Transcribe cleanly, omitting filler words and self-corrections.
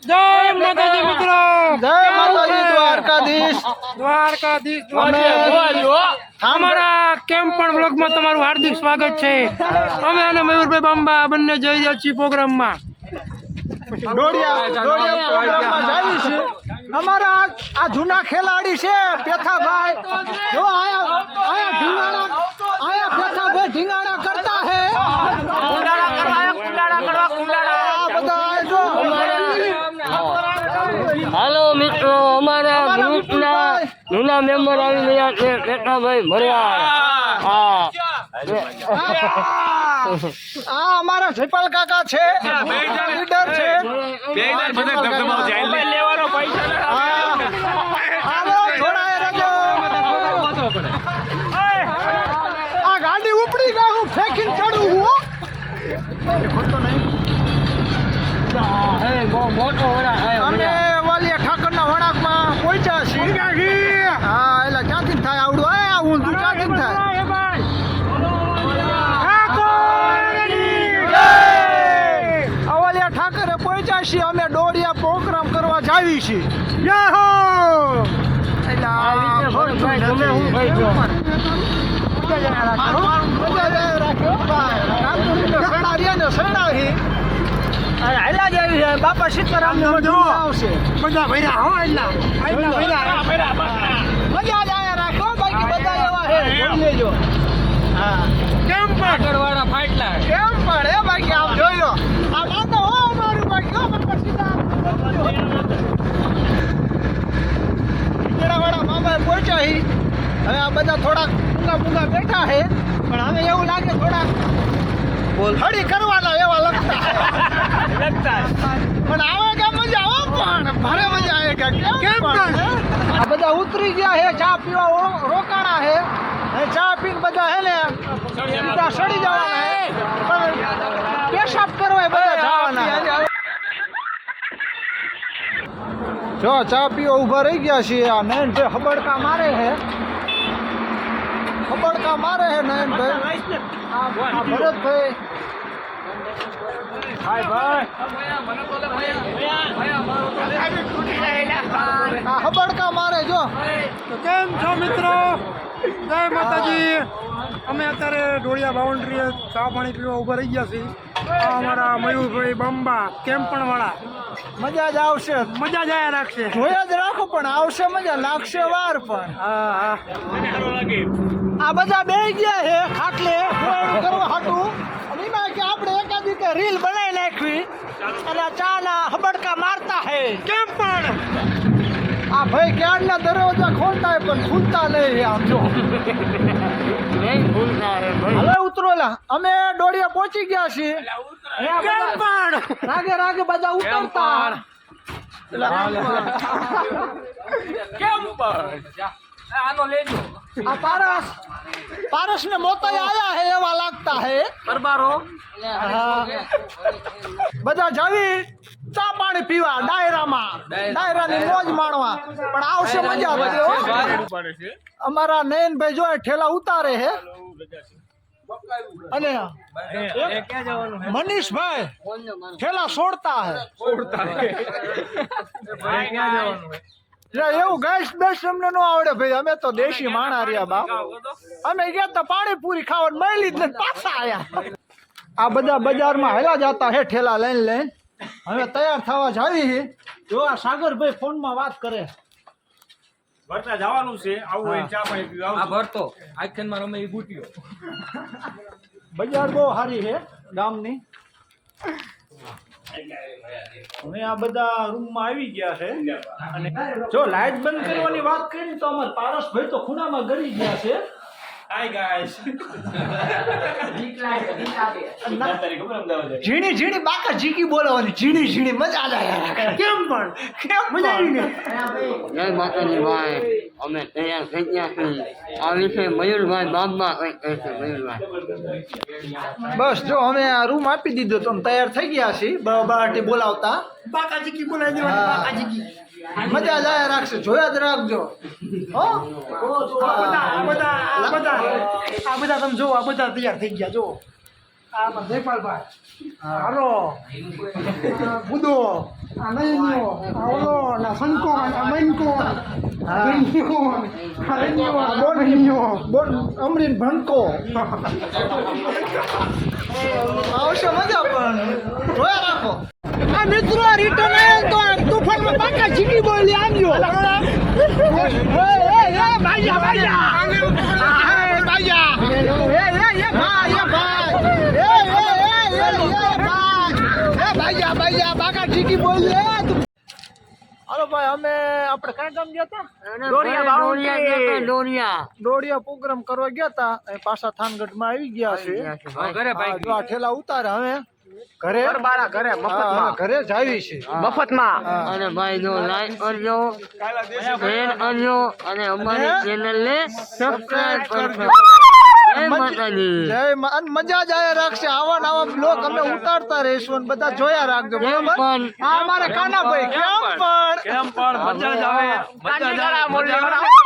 જય માતાજી મિત્રો, જય માતાજી દ્વારકાધીશ. અમારા કેમ્પ પણ બ્લોગમાં તમારું હાર્દિક સ્વાગત છે. અમે અને મયુરભાઈ બાંબા બંને જઈ રહ્યા છીએ પ્રોગ્રામમાં. અમારા આ જૂના ખેલાડી છે પેથાભાઈ, જો આયા પેથાભાઈ ઢીંગાણા કરતા હે. હાલો મિત્રો, અમારા ગ્રુપના જૂના મેમ્બર આવી રહ્યા છે. પેટાભાઈ ભર્યા. આ અમારા જયપાલ કાકા છે, લીડર છે. આ ગાડી ઉપડી ગઈ, હું ફેંકીને ચડું હું. અમે વાલિયા ઠાકરના વળાકમાં પહોંચ્યા છીએ. હા, એટલે ક્યાંથી થાય આવડું? હું તું ક્યાંથી થાય? વાલિયા ઠાકરે પહોંચ્યા છીએ. અમે દોડિયા પ્રોગ્રામ કરવા જાવી છીએ. બાપા સીતારામ આવશે. બધા ભર્યા હો, એટલા મજા જ આયા રાખો, બાકી બધા એવા હે. લેજો. હા, કેમ પણ ફાટલા કેમ પણ હે, બાકી આમ જોઈ લો. આ વાતો હો અમારું, બાકી હો બાપા સીતારામ. વાળા મામા પહોંચ્યા હી. હવે આ બધા થોડાક પૂગા બેઠા હે, પણ હવે એવું લાગે થોડાક હળી કરવાના એવા લગતા પણ આવે કે મજા આવે, પણ ભારે મજા આવે કે કેમ પણ આ બધા ઉતરી ગયા હે. ચા પીવા રોકાણા હે. ચા પીને બધા હે ને સીધા સડી જવાના હે, પણ પેશાબ કરવા બધા જવાના હે. જો ચા પીવા ઉભા રહી ગયા છીએ. આ નયનભાઈ હબડકા મારે હે, નયનભાઈ. આ ભરતભાઈ હબડકા મારે. જો તો કેમ છો મિત્રો, જય માતાજી. અમે અત્યારે ડોળિયા બાઉન્ડ્રીએ ચા પાણી પીવા ઉભા રહી ગયા છીએ. આ અમારા મયુરભાઈ બાંબા કેમ્પણ વાળા. મજા જ આવશે, મજા જ આયા રાખશે. જોયા જ રાખો, પણ આવશે મજા, લાગશે વાર. પણ હા, આ બધા બે ગયા હે ખાટલે કરવા હાટું. એમાં કે આપણે એકાદી કે રીલ બનાવી નાખવી અને ચા ના હબડકા મારતા હે. કેમ પણ આ ભાઈ ક્યારના દરવાજા ખોલતા હે, પણ ખુલતા નહીં. આમ જો હવે ઉતરો લા. અમે ડોડિયા પહોંચી ગયા છીએ. કેમ પણ રાગે બધા ઉતરતા. કેમ પણ આનો લેજો. આ પારસ ને મોતા આયા હે એવા લાગતા હે. કરબારો બધા જાવી ચા પાણી પીવા ડાયરાની મોજ માણવા. પણ આવશે મજા. અમારા નયનભાઈ જો ઠેલા ઉતારે હે, અને મનીષભાઈ ઠેલા છોડતા હે. એવું ગેસ બેસ અમને ન આવડે ભાઈ. અમે તો દેશી માણા રહ્યા બાપ. અમે ગયા તો પાણીપુરી ખાવાનું મળી જ ને પાછા આયા. આ બધા બજારમાં હેલા જતા હે ઠેલા લઈને. હવે તૈયાર થવા જાવી હે. જો આ સાગરભાઈ ફોનમાં વાત કરે. ભરતા જવાનું છે. આવું હોય ચા પાણી પીવા આ ભરતો આખેનમાં રમે ઈ બુટીઓ. બજાર બહુ સારી હે ગામની. હવે આ બધા રૂમમાં આવી ગયા છે. અને જો લાઈટ બંધ કરવાની વાત કરી તો અમાર પારસભાઈ તો ખૂણામાં ગરી ગયા છે. હાય ગાઈસ ઝીણી બાકા જીકી બોલાવાની. ઝીણી મજા જ આયા. કેમ પણ મજા આવી ને. જય માતાજી ભાઈ, અમે તૈયાર થઈ ગયા છીએ. આ વિશે મયુરભાઈ બાંબા કંઈક કહેશે. મયુરભાઈ બસ જો અમે આ રૂમ આપી દીધો તો અમે તૈયાર થઈ ગયા છીએ. બરાબર બોલાવતા બાકા જીકી બોલાવી દેવાની. બાકા જીકી મજા જ આયા રાખશે. જોયા જ રાખજો. હો આ બધા તમે જો, આ બધા તૈયાર થઈ ગયા. જો આ જયપાલભાઈ હારો બુદો આ નયનીઓ આ ઓલો ના સંકો આ મૈનકો અમરીન ભણકો આવશે મજા પણ જોયા રાખો આ મિત્રો રિટર્ન આવ્યો તો તુફાનમાં પાકા ચીકી બોલી આવ્યો બાકા ચીકી બોલી હાલો ભાઈ અમે આપણે કયા ગામ ગયા હતા દોડિયા પ્રોગ્રામ કરવા ગયા હતા પાછા થાનગઢ માં આવી ગયા છે જો આ ઠેલા ઉતારે હવે ઘરે ઘરે જાવી છે મફતમાં અને ભાઈ જો લાઈક કરજો શેર કરજો અને અમારી ચેનલ ને સબસ્ક્રાઇબ કરજો જય માતાજી જય મજા જ આયા રાખશે આવા બ્લોગ અમે ઉતારતા રહીશું અને બધા જોયા રાખજો બરાબર આ અમારે કાનાભાઈ કેમ પણ મજા જ આવે મજા જ આવે